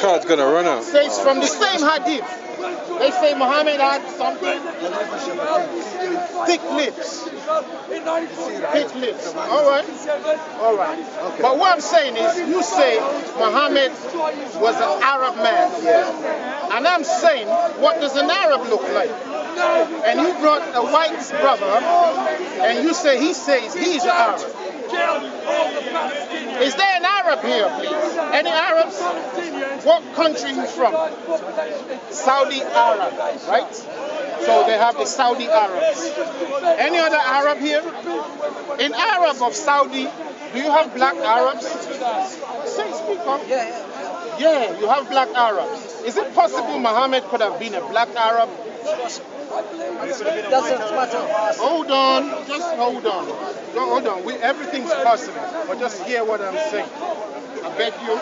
card's gonna run out. Says from the same hadith. They say Muhammad had something. Thick lips. Thick lips. All right. All right. Okay. But what I'm saying is, you say Muhammad was an Arab man. Yeah. And I'm saying, what does an Arab look like? And you brought a white brother, and you say he says he's an Arab. Is there an Arab here, please? Any Arabs? What country are you from? Saudi Arab, right? So they have the Saudi Arabs. Any other Arab here? In Arab of Saudi, do you have black Arabs? Say, speak up. Yeah, you have black Arabs. Is it possible Muhammad could have been a black Arab? Doesn't matter. Hold on, just hold on. No, hold on, everything's possible. But just hear what I'm saying. I beg you.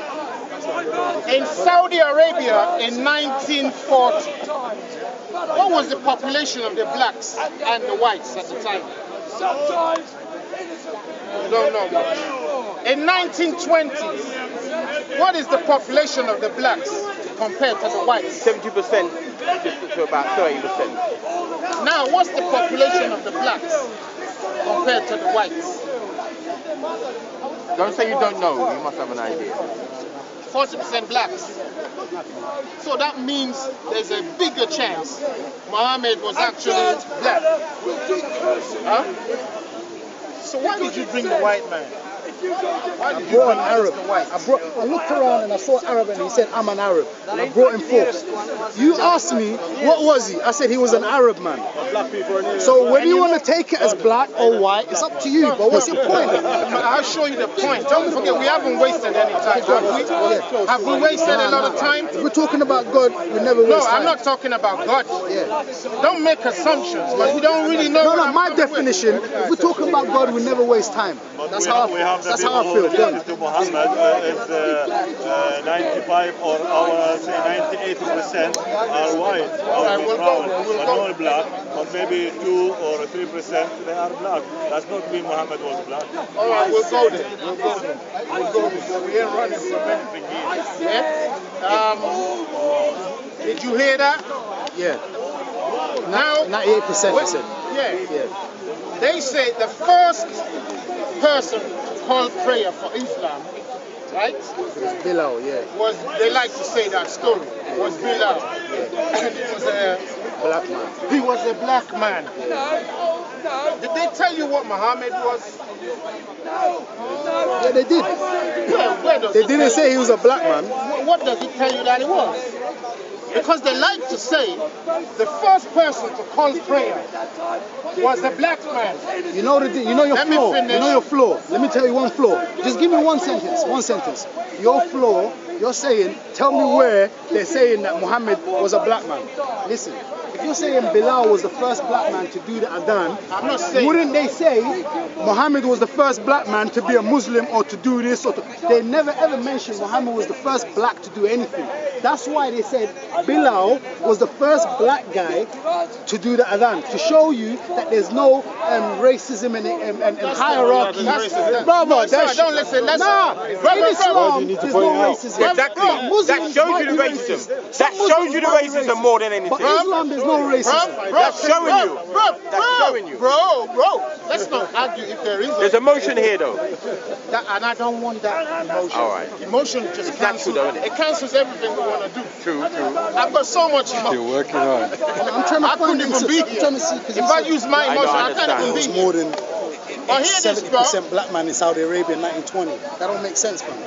In Saudi Arabia in 1940, what was the population of the blacks and the whites at the time? You don't know much. In 1920s, what is the population of the blacks compared to the whites? 70% to about 30%. Now, what's the population of the blacks compared to the whites? Don't say you don't know, you must have an idea. 40% blacks. So that means there's a bigger chance Muhammad was actually black. Huh? So why did you bring the white man? Why did you bring Arab? the white? I looked around and I saw Arab and he said, I'm an Arab. And I brought him forth. You asked me, what was he? I said he was an Arab man. So whether you want to take it as black or white, it's up to you. But what's your point? I'll show you the point. Don't forget, we haven't wasted any time. Have we wasted a lot of time? If we're talking about God, we never waste time. No, I'm not talking about God. Yeah. Don't make assumptions, but we don't really know. No, my definition, if we're talking about God, we never waste time. That's how I feel. To Muhammad is 95 or our say 98% are white or brown, but not black, or maybe 2 or 3% they are black. That's not mean Muhammad was black. All right, we'll go there. We'll go there. We ain't running from anything here. Yeah? Did you hear that? Yeah. Now, 98% I said. Yeah. They say the first person to call prayer for Islam, right? Bilal, yeah. They like to say that story. Was Bilal. And it was a black man. He was a black man. Did they tell you what Muhammad was? Yeah, they did. Where they didn't say he was a black man. What does it tell you that he was? Because they like to say the first person to call prayer was a black man. You know your flaw. You know your flaw. Let me tell you one flaw. Just give me one sentence. One sentence. Your flaw. You're saying. Tell me where they're saying that Muhammad was a black man. Listen. If you're saying Bilal was the first black man to do the adhan, I'm not saying. Wouldn't they say Muhammad was the first black man to be a Muslim or to do this or to? They never ever mentioned Muhammad was the first black to do anything. That's why they said Bilal was the first black guy to do the adhan, to show you that there's no racism and hierarchy. Brother, don't listen. In Islam, there's no racism. Exactly. That shows you the racism. That shows you the racism more than anything. But Islam, there's no racism. That's showing you. That's showing you. Bro, let's not argue if there is. There's emotion here, though. And I don't want that emotion. All right. Emotion just cancels. It cancels everything we want to do. True. I've got so much emotion. You're working hard. I'm trying to I couldn't even be here. If I use my emotion, I can't even be here. More than But hear this, bro. 70% black man in Saudi Arabia in 1920. That don't make sense, man.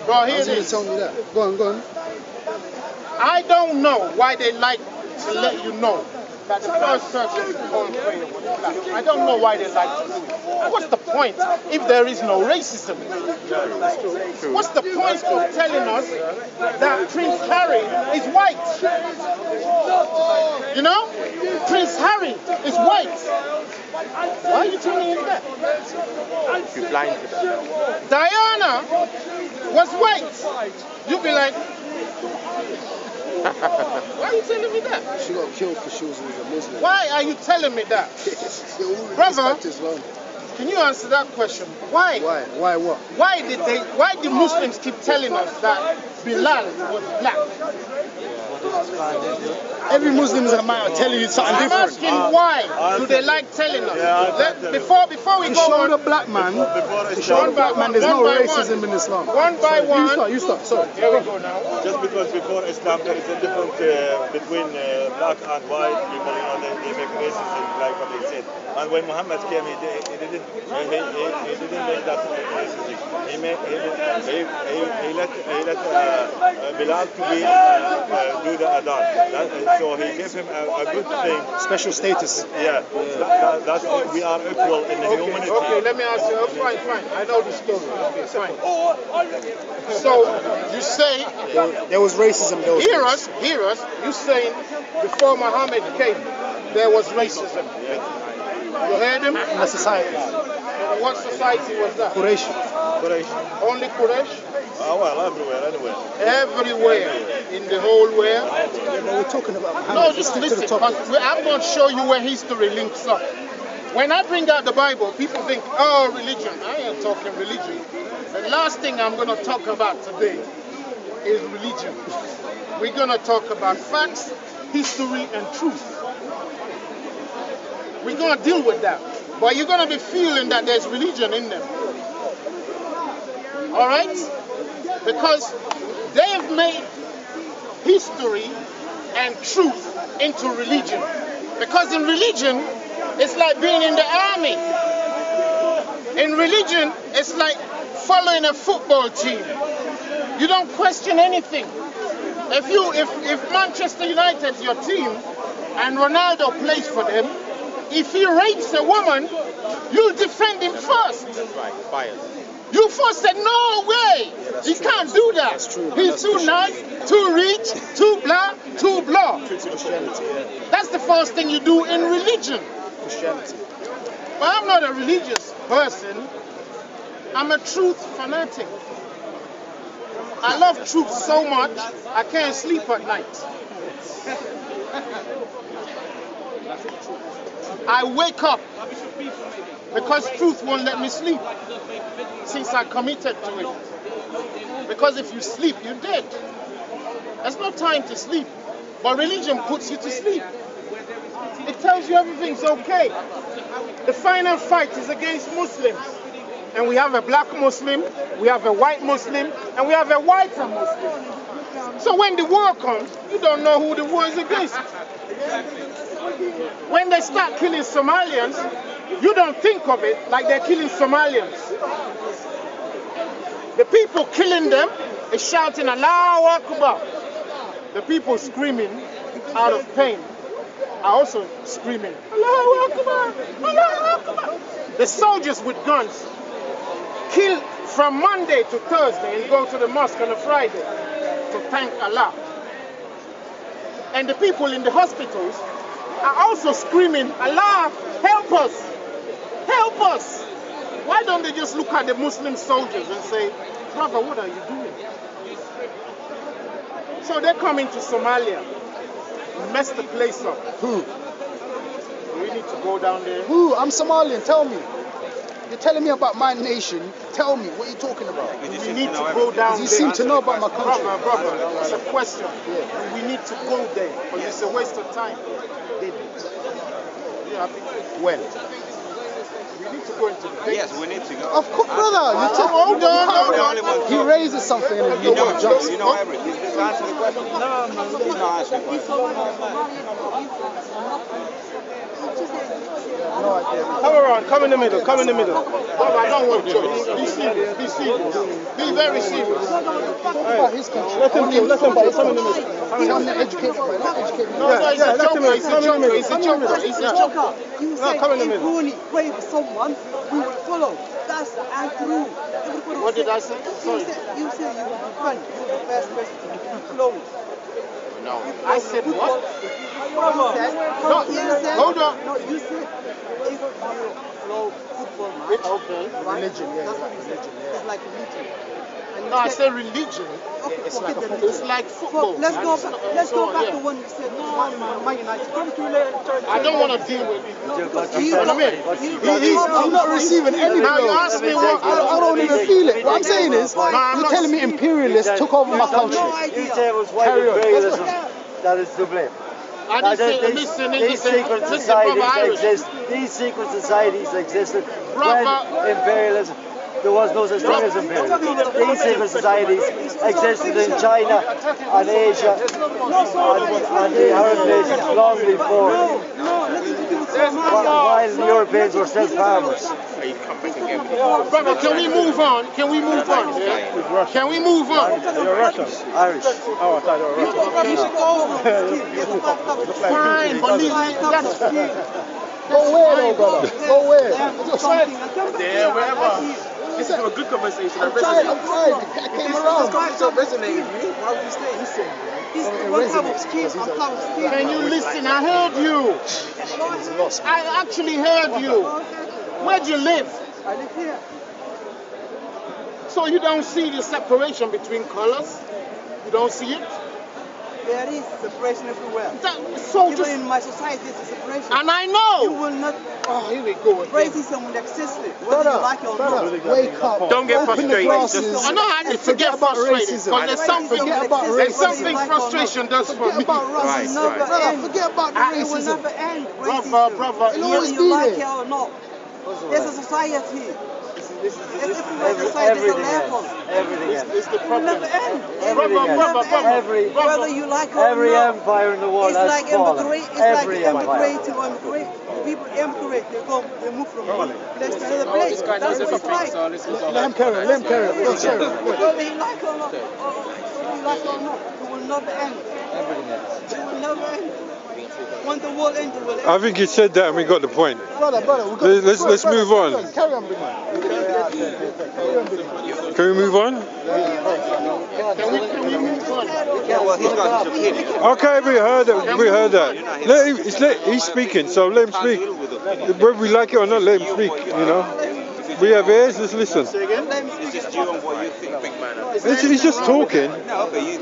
Bro, hear this. Tell me that. Go on. I don't know why they like to let you know that the first person to call prayer was black. I don't know why they like to do it. What's the point if there is no racism? What's the point of telling us that Prince Harry is white? You know? Prince Harry is white. Why are you telling him that? You're blind to that. Diana was white. You'd be like, why are you telling me that? She got killed because she was a Muslim. Why are you telling me that? Brother, Can you answer that question? Why? Why what? Why do Muslims keep telling us that Bilal was black? Every Muslim is a man telling you something I'm different. asking why do they like telling us? Before we To go show on, the black man, there's no racism in Islam. one by one. You start. Sorry. Here we go now. Just because before Islam there is a difference between black and white people, you know, they make racism like what they said. And when Muhammad came, he didn't make that racism. He let Bilal to be do the adhan. So he gave him a good thing. Special status. Yeah, that we are equal in the humanity. Okay, let me ask you. Oh, fine. I know the story. Okay, fine. So you say There was racism. hear us. You saying before Muhammad came, there was racism. You heard him? in the society. What society was that? Quraysh. Only Quraysh? Well, everywhere, anyway. Everywhere in the whole world. We're talking about Muhammad. No, just Stick to listen. the topic. I'm going to show you where history links up. When I bring out the Bible, people think, oh, religion. I ain't talking religion. The last thing I'm going to talk about today is religion. We're going to talk about facts, history, and truth. We're going to deal with that. But you're going to be feeling that there's religion in them. All right? Because they've made history and truth into religion. Because in religion, it's like being in the army. In religion, it's like following a football team. You don't question anything. If Manchester United is your team and Ronaldo plays for them, if he rapes a woman, you'll defend him first. Right, bias. You first said, no way, he can't do that. That's true. He's too nice, too rich, too blah, too blah. Christianity, yeah. That's the first thing you do in religion. Christianity. But I'm not a religious person. I'm a truth fanatic. I love truth so much, I can't sleep at night. I wake up because truth won't let me sleep since I committed to it. Because if you sleep, you're dead. There's no time to sleep. But religion puts you to sleep. It tells you everything's okay. The final fight is against Muslims. And we have a black Muslim, we have a white Muslim, and we have a whiter Muslim. So when the war comes, you don't know who the war is against. When they start killing Somalians, you don't think of it like they're killing Somalians. The people killing them is shouting Allahu Akbar. The people screaming out of pain are also screaming Allahu Akbar, Allahu Akbar. The soldiers with guns kill from Monday to Thursday and go to the mosque on a Friday to thank Allah. And the people in the hospitals are also screaming, Allah, help us! Help us! Why don't they just look at the Muslim soldiers and say, brother, what are you doing? So they come into Somalia, mess the place up. Who? We need to go down there. Who? I'm Somalian. Tell me. You're telling me about my nation. Tell me. What are you talking about? We need to go down there. You seem to know about my country. Brother, it's a question. Yeah. We need to go there, because it's a waste of time. Yeah, When? we need to go into the base. Yes, we need to go. Of course, brother. You took. Hold on. He raises something and you don't jump. You know everything. Just answer the question. No, he's not answering the question. No idea. Come around, come in the middle, come in the middle. Brother, don't worry, Joe. Be serious, be serious. Be very serious. Talk about his country. Let him come in the middle. Tell him to educate me. Not educate me. No, it's a joker, it's a joker, it's a joker, it's a joker. You say if Rooney pray for someone, we will follow. That's untrue. What did I say? Sorry. You say you will defend. You're the best person to flow. No. I said what? Hold on. No, you said if you flow football match. Okay. Right? Religion, yeah. That's what you said. Religion, yeah. It's like religion. No, I say religion. Okay, It's forget like the it's like football. Let's go back. Let's go back yeah. to when you said Man United. Come to church. I don't want to deal with it. No, You know what I mean? I'm not receiving any Now you blows. ask me what. I don't even feel it. What I'm saying is, I'm you're not- telling me imperialists took over my country. You say it was white Carry on. imperialism that is to blame. I didn't say, listen, These secret brother societies Irish. exist. These secret societies existed Brother- when imperialism. There was no such thing as imperialism. These secret societies existed in China and Asia and the Arab nations long before, while the Europeans were still farmers. Brother, can we move on? Can we move on? Yeah? Can we move on? You're Russian. Irish. Oh, I thought you were Russian. Fine, but that's Go where though, brother? Go where? Yeah, wherever. This is a good conversation. I'm trying. I came around. Resonate with you. Why would you stay? Listen. This is one type of skin. I'm type of skin. Can you listen? I heard you. I actually heard you. Where'd you live? I live here. So you don't see the separation between colors? You don't see it? There is separation everywhere. So Even just, in my society, there's a separation. and I You know. will not. Oh, here we go again. Racism will exist, whether you like it or Brother, not. wake up. Don't get Open the frustrated. glasses. I know I need to get about frustrated racism. because there's something, Forget about there's racism. something frustration does for Forget me. about Right, racism. Never Brother, end. forget about the It will racism. never end. Brother, Racism. brother, It'll you- always Whether be you like there. it or not. There's a society. Everywhere society, there's a Everything level. ends. Everything ends. It's the It will never problem. end. Everything ends. Whether you like it or Every not. empire in the world It's has like fallen. immigrate. It's Every like empire. immigrate to immigrate. People immigrate. They move from one place to another place. That's what it's like. Let him carry on. Let him carry on. Let's carry on. Whether you like it or not, it will never end. Everything ends. It will never end. When the world ends, it will end. I think you said that and we got the point. Brother, we got. Let's move on. Carry on, big man. Can we move on? Okay, we heard that. We heard that. He's speaking, so let him speak. Whether we like it or not, let him speak. You know, we have ears. Let's listen. It's just you and what you think, big man. He's just talking. No, but you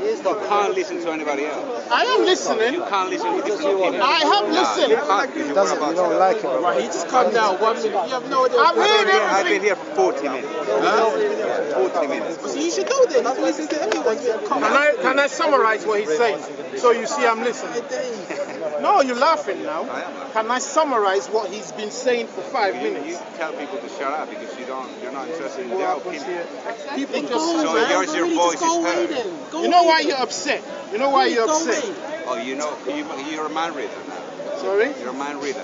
can't listen to anybody else. I am listening. You can't listen because you're talking. I have listened. You can't because you're about You don't like it, bro. He just calmed down 1 minute. You have no idea. I've heard I've everything. been here for 40 minutes. 40 minutes. So you should know then. You listen to everyone. Can I summarize what he's saying? So you see I'm listening. No, you're laughing now. Can I summarize what he's been saying for 5 You minutes? tell people to shut up because you're not interested in their opinion. People just So yours, your voice is heard. You know why you're upset? You know why you're upset? Oh, you know, you're a mind reader now. Sorry? You're a mind reader.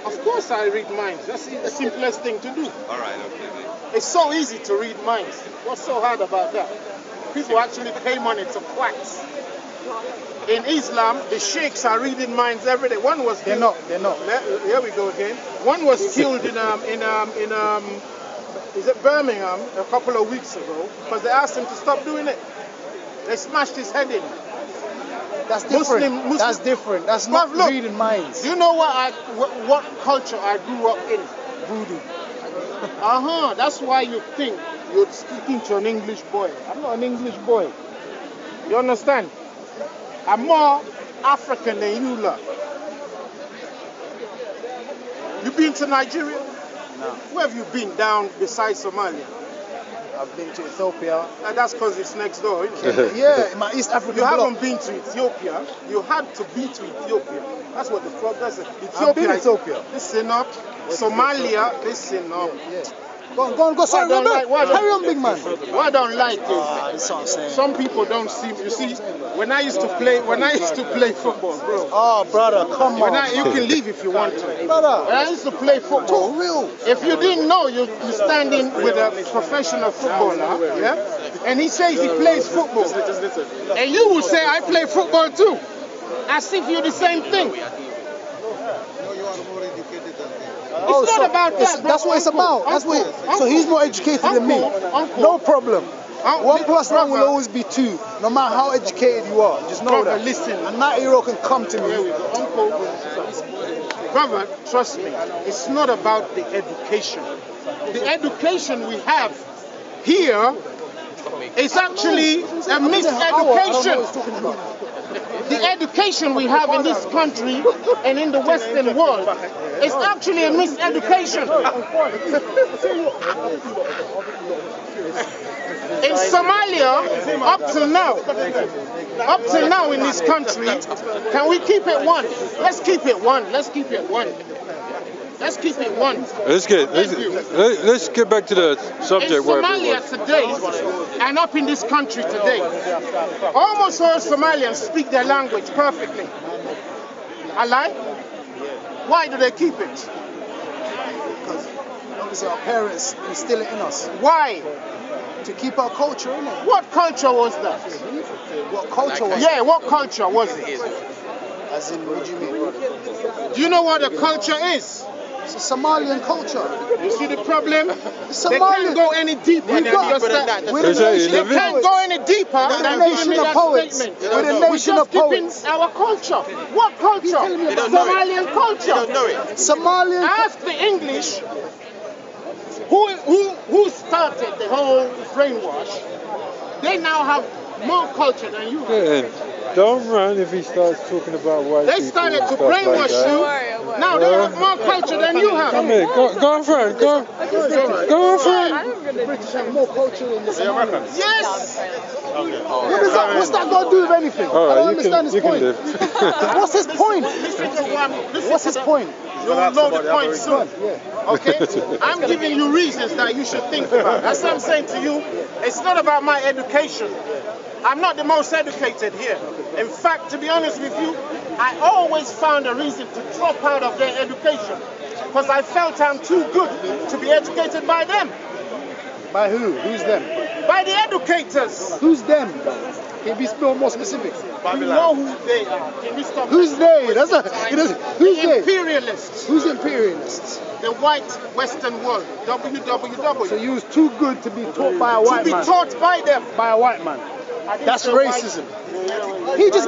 Of course I read minds. That's the simplest thing to do. All right, okay. It's so easy to read minds. What's so hard about that? People actually pay money to quacks. In Islam, the sheikhs are reading minds every day. One was They're not. They're not. Here we go again. One was killed in is it Birmingham a couple of weeks ago because they asked him to stop doing it. They smashed his head in. That's different. Muslim- That's different. That's not Look, reading minds. Do you know what culture I grew up in? Voodoo. That's why you think you're speaking to an English boy. I'm not an English boy. You understand? I'm more African than you lot. You been to Nigeria? No. Where have you been down besides Somalia? I've been to Ethiopia. That's because it's next door, isn't it? Yeah, my East African You bloc. haven't been to Ethiopia. You had to be to Ethiopia. That's what the problem is. I've been to Ethiopia. Listen up. Somalia, listen up. Yeah. Go on. Sorry, don't Robert. like- Carry on, big man. What I don't like is That's what I'm saying. some people don't see. You see, when I used to play football, bro. Oh, brother, come on. You can leave if you want to. When Brother, I used to play football, talk real. if you didn't know, you're standing with a professional footballer, yeah, and he says he plays football, and you will say I play football too, as if you're the same thing. It's not about that. That's what it's about. That's what. So he's more educated than me. Uncle. No problem. Uncle, 1 plus 1 will brother. always be 2, no matter how educated you are. Just know Brother, that. listen. A 90-year-old can come to Here we me. go, Uncle. Brother, trust me, it's not about the education. The education we have here It's actually a miseducation. The education we have in this country and in the Western world is actually a miseducation. In Somalia, up till now in this country, can we keep it one? Let's keep it one. Let's keep it one. Let's keep it one. Let's get back to the subject. In Somalia today, and up in this country today, almost all Somalians speak their language perfectly. I lie? Why do they keep it? Because obviously our parents instill it in us. Why? To keep our culture in it. What culture was that? What culture was it? Yeah, what culture was it? As in, what do you mean? Do you know what a culture is? It's a Somalian culture. You see the problem? They Somalian. can't go any deeper than just that. We're a nation They of can't poets. go any deeper We're a than nation giving me of that poets. statement. We're a nation of poets. Our culture. What culture? Somalian culture. Somalian. Ask the English who started the whole brainwash. They now have more culture than you. Yeah, don't run if he starts talking about white They people started and to stuff brainwash like you. that. Now they have more culture than you have. Come here, go on, friend, go on, friend. The British have more culture than the Somalians. Yes. What's that got to do with anything? All I right, don't understand you his can point. live. What's his point? What's his point? You'll know the point soon. Okay? I'm giving you reasons that you should think about. That's what I'm saying to you. It's not about my education. I'm not the most educated here. In fact, to be honest with you, I always found a reason to drop out of their education because I felt I'm too good to be educated by them. By who? Who's them? By the educators. Who's them? Can you be more specific? You know who they are. Can we stop? Who's they? Who's they? Imperialists. Who's imperialists? The white Western world. WWW. So you was too good to be taught by a white man. To be taught by them. By a white man. That's racism.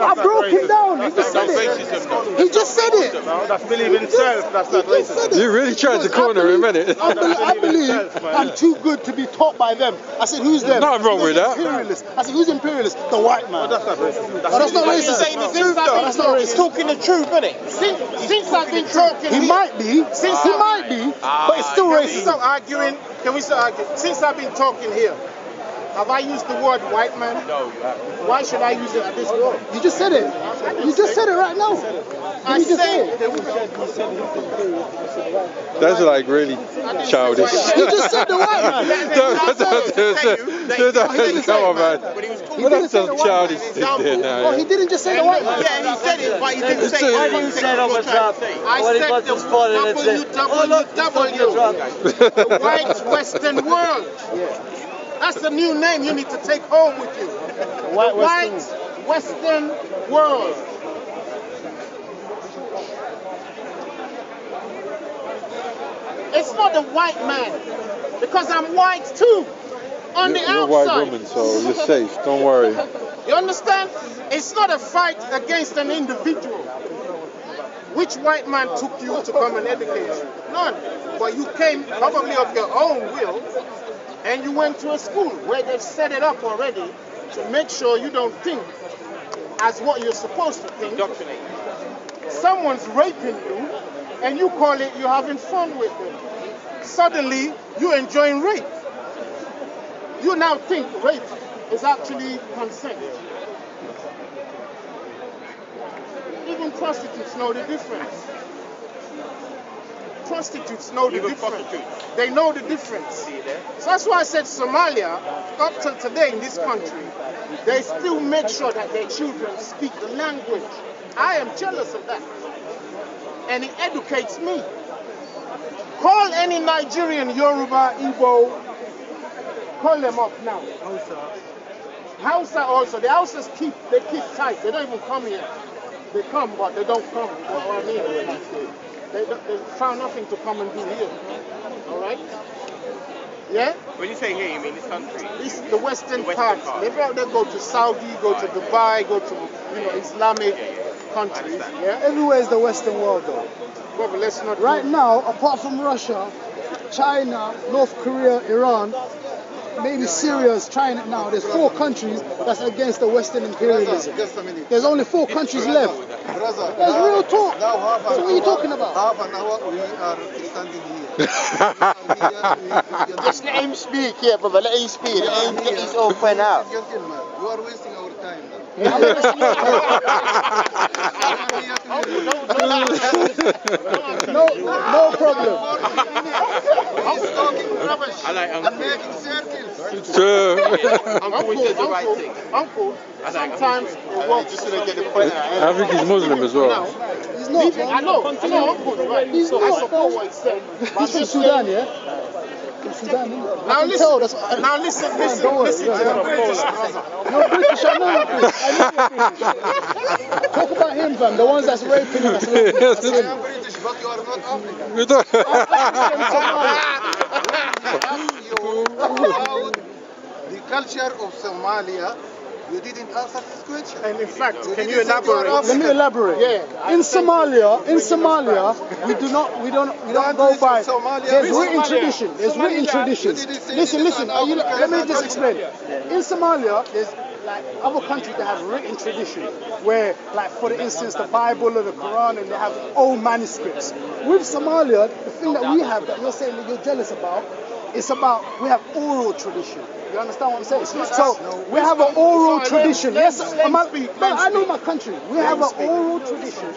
I broke it down. He just said it. He just said it. That's believing in self. That's not racism. You really tried to corner him, innit? I believe I'm too good to be taught by them. I said, who's them? Nothing wrong with that. Imperialist. I said, who's imperialist? The white man. That's not racism. That's not racism. Saying the truth, though. That's not racist. Talking the truth, innit? Since I've been talking, He might be. But it's still Can we racism. stop arguing? Since I've been talking here, have I used the word white man? No, you haven't. Why should I use it at this point? You just said it. You just said it right now. I said That's like really childish. You just said the white man. Come on, man. What that's some childish thing there now? Oh, he didn't just say the white man. Yeah, he said it, but he didn't say Why do you say it on the top? What he wants to spot it and say, the white Western world. That's the new name you need to take home with you. The white Western world. It's not the white man, because I'm white too, on the You're a outside. white woman, so you're safe. Don't worry. You understand? It's not a fight against an individual. Which white man took you to come and educate you? None. But you came probably of your own will, and you went to a school where they've set it up already to make sure you don't think as what you're supposed to think. Someone's raping you, and you call it you're having fun with them. Suddenly, you're enjoying rape. You now think rape is actually consent. Even prostitutes know the difference. Prostitutes know the difference. They know the difference. So that's why I said Somalia, up till today in this country, they still make sure that their children speak the language. I am jealous of that. And it educates me. Call any Nigerian, Yoruba, Igbo, call them up now. Hausa also. The Hausas keep tight. They don't even come here. They come, but they don't come. What I mean, they found nothing to come and do here. All right? Yeah? When you say here, you mean this country? This the Western part. They go to Saudi, go to Dubai, go to Islamic countries. Yeah? Everywhere is the Western world, though. Well, but let's not. Right now, apart from Russia, China, North Korea, Iran, maybe Syria is trying it now. There's 4 countries that's against the Western imperialism. There's only 4 countries left. There's real talk. So what are you talking about? Half an hour we are standing here. Just let him speak here, brother. Let him speak. Let him get his own point out. Gentlemen, you are wasting our time. No problem. He's talking rubbish and making circles. Sure. Uncle, sometimes it works. Just gonna get the point out. I think he's Muslim as well. He's not. I know, Uncle, right? He's I not. support what he said. He's from Sudan, yeah? From Sudan, yeah? Now listen, Don't worry. listen to the British brother. No British, I know you're British. Talk about him, fam. The ones that's raping him. That's I am British, but you are not African. You don't- About the culture of Somalia, you didn't answer this question. And in fact, can you didn't say you are elaborate? Let me elaborate. Yeah. In Somalia, we don't go by. There's written tradition. There's written tradition. Listen. Let me just explain. In Somalia, there's like other countries that have written tradition, where, like for instance, the Bible or the Quran, and they have old manuscripts. With Somalia, the thing that we have that you're saying that you're jealous about, it's about we have oral tradition. You understand what I'm saying? So we have an oral tradition. Yes, I know my country. We have an oral tradition.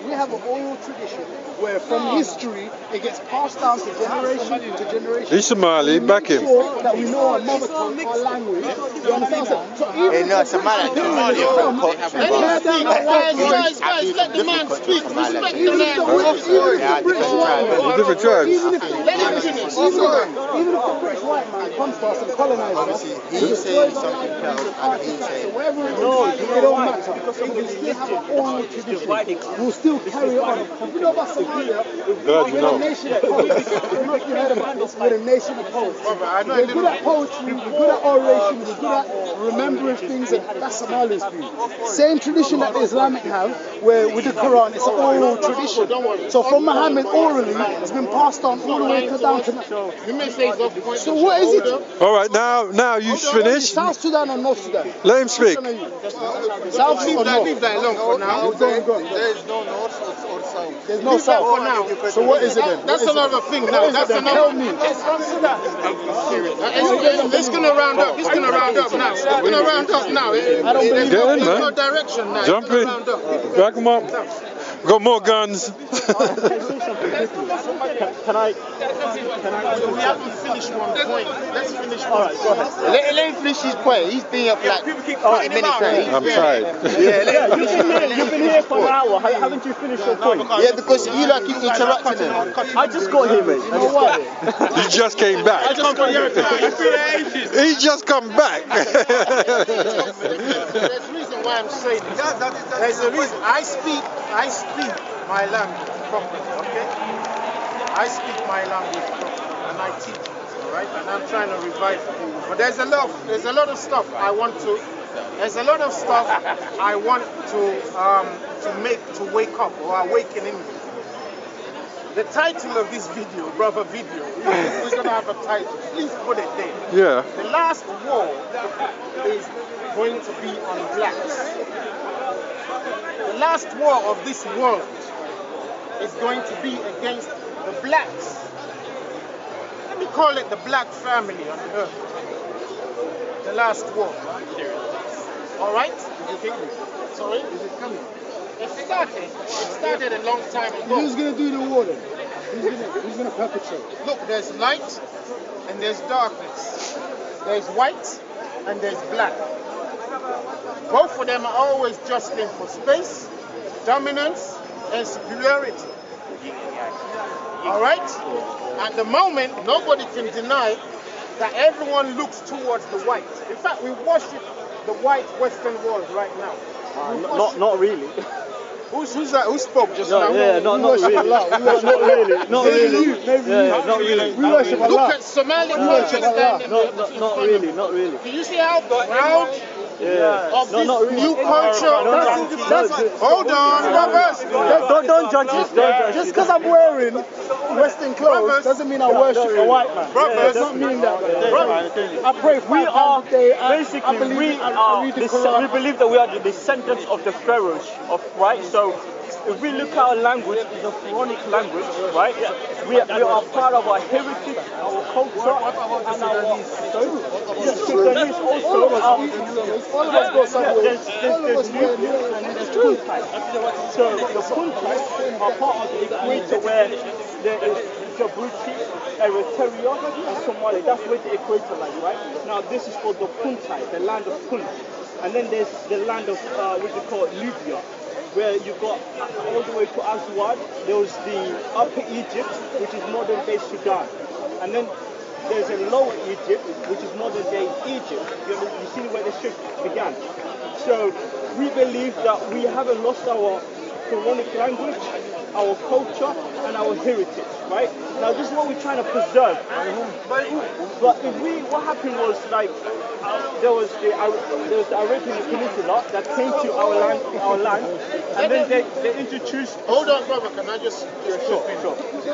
We have an oral tradition where from history it gets passed down to generation to generation. He's Somali, back him. Sure that we know our mother tongue, our language. You understand what I'm saying? So even No, Somalia. Guys, let the man speak. Respect the man. Different tribes. Even if the British white man comes to us and colonizes us, He's saying something else, and he's saying. wherever it goes, it don't matter. We still have an oral tradition. We'll still carry on. You know about Somalia? Glad you know. We're a nation of poets. I don't know if you heard about this. We're a nation of poets. We're good at poetry, we're good at oration, we're good at remembering things, and that's Somalians for you. Same tradition that the Islamic have, where with the Quran, it's an oral tradition. So from Muhammad orally, it's been passed on all the way down to now. So what is it? All right, now you finished. South Sudan or North Sudan? Let him speak. South or North? Leave that alone for now. There is no north or south. There's no South for now. So what is it then? That's another thing now. That's another. Tell me. It's gonna round up. It's gonna round up now. It's gonna round up now. I don't believe Get in, There's no man. direction now. Jump in. Back him up. Got more guns. Can I? We haven't finished one point. Let's finish one. Alright, go ahead. Let him finish his point. He's been up like 40 minutes now. I'm tired. You've been here for an hour. Haven't you finished your point? Yeah, because you like keep interrupting him. I just got here, mate. You know what? He just came back. He just come back. There's a reason why I'm saying this. There's a reason. I speak my language properly, okay? I speak my language properly, and I teach it, all right? And I'm trying to revive it. But there's a lot of stuff I want to make to wake up or awaken in me. The title of this video, we're gonna have a title. Please put it there. Yeah. The last war is going to be on blacks. The last war of this world is going to be against the blacks. Let me call it the black family on earth. The last war. All right? Sorry? Is it coming? It started a long time ago. Who's going to do the war then? Who's going to perpetrate? Look, there's light and there's darkness. There's white and there's black. Both of them are always jostling for space, dominance, and superiority. All right? At the moment, nobody can deny that everyone looks towards the white. In fact, we worship the white Western world right now. Not really. Who spoke just now? Yeah, not really. Not really. Not really. We worship Allah. Look at Somali culture standing there. Not really. Do you see how proud of this new culture. Hold on, brothers. Don't judge this. Just because I'm wearing Western clothes doesn't mean I worship a white man. Brothers, does not mean that. I pray 5 times a day. We believe that we are the descendants of the pharaohs, right? So if we look at our language, it's a pharaonic language, right? We are part of our heritage, our culture, and our. So there is also there's Nubian and there's Puntai. So the Puntai are part of the equator where there is Djibouti, Eritrea, and Somalia. That's where the equator lies, right? Now this is called the Puntai, the land of Punt. And then there's the land of what you call Libya, where you got all the way to Aswad. There was the Upper Egypt, which is modern day Sudan. And then there's a Lower Egypt, which is modern day Egypt. You see where the shift began. So we believe that we haven't lost our pharaonic language, our culture, and our heritage, right? Now this is what we're trying to preserve. But what happened was like there was the Arabian Peninsula that came to our land, and then they introduced. Hold on, brother. Can I just Sure.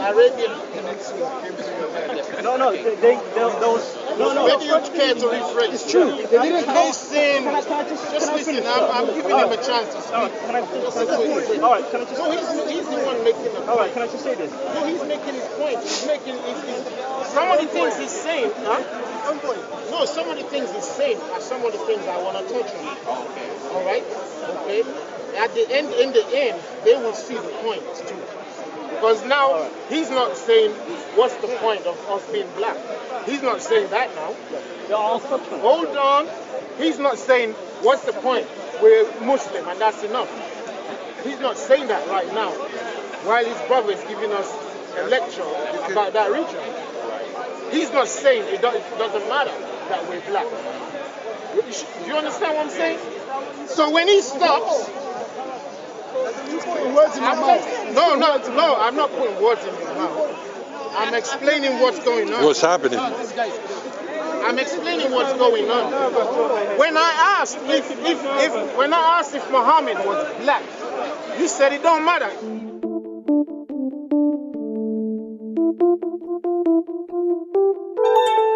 Arabian Peninsula came to your land. No. No. Maybe you care to rephrase. It's true. They didn't listen. Just listen. I'm giving him a chance to speak. All right, can I just? No, he's the one making the point. All right, can I just say this? No, he's making his point. Some of the things he's saying, No, some of the things he's saying are some of the things I want to touch on. Okay. All right? Okay? At the end, in the end, they will see the point too. Because now, he's not saying, what's the point of us being black? He's not saying that now. Hold on. He's not saying, what's the point? We're Muslim and that's enough. He's not saying that right now. While his brother is giving us a lecture about that region. He's not saying it doesn't matter that we're black. Do you understand what I'm saying? So when he stops, He's putting words in my mouth. No, I'm not putting words in your mouth. I'm explaining what's going on. What's happening? I'm explaining what's going on. When I asked if Muhammad was black, you said it don't matter.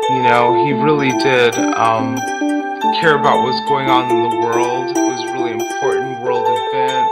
You know, he really did care about what's going on in the world. It was really important world events.